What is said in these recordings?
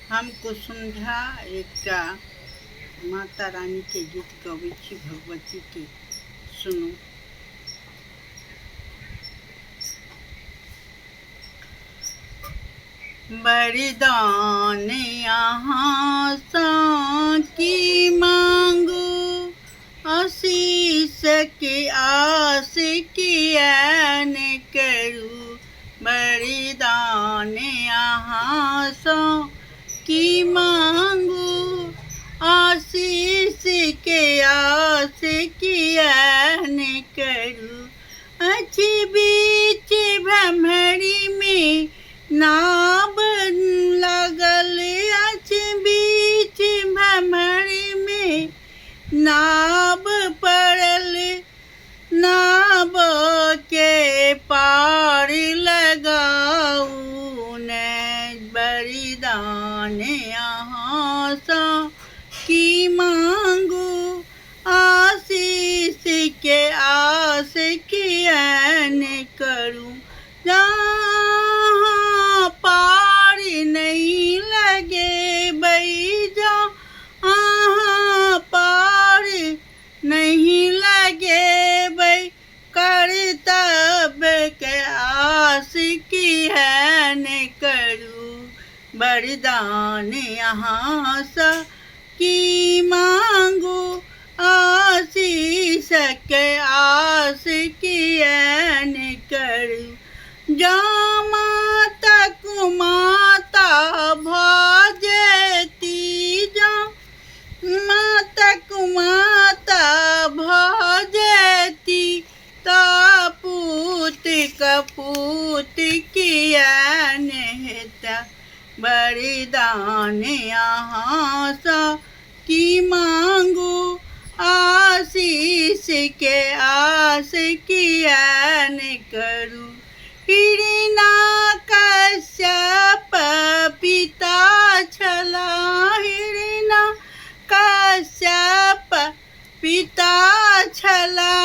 हमको समझा एक माता रानी के गीत गबै छी भगवती के सुनू। वरदान यहाँ सा की मांगो, आशीष के आस किया न करूँ। वरदान यहाँ सा की मांगो, आशीष के आस किया न करूँ। अच्छी बीच भ्रमरी में नाव लगल, अच्छी बीच भ्रमरी में नाव पड़ल। नाव के पार लगाऊ न, वरदान यहाँ सा की मांगू, आशीष के आस किया न करूँ। जहाँ पार नहीं लगे बैजा, जहाँ पार नहीं लगे बै, कर्तव्य के आस किया न करूँ। वरदान यहाँ सा की मांगू, आशीष के आस किया न करूँ। जहाँ माता कुमाता भजती, जहाँ माता कुमाता भजती, पूत कपूत किया नहता। वरदान यहाँ सा की मांगू, आशीष के आस किया न करूँ। हिरण्यकश्यप पिता छला, हिरण्यकश्यप पिता छला।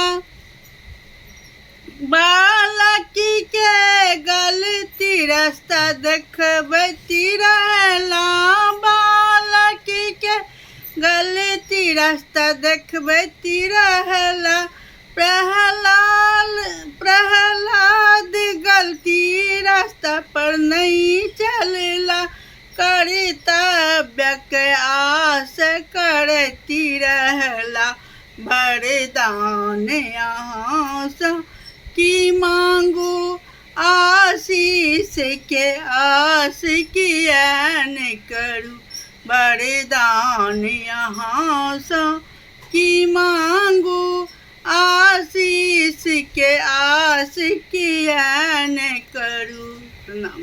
बालक के गलती रास्ता देखबती रहला, बालक के गलती रास्ता देखबती रहला। प्रहलाद गलती रास्ता पर नहीं चलला, कर्तव्य के आस करती रहला। वरदान यहाँ सा की मांगू, आशीष के आस किया न करूँ। वरदान यहाँ सा की मांगू, आशीष के आस किया न करूँ। प्रणाम।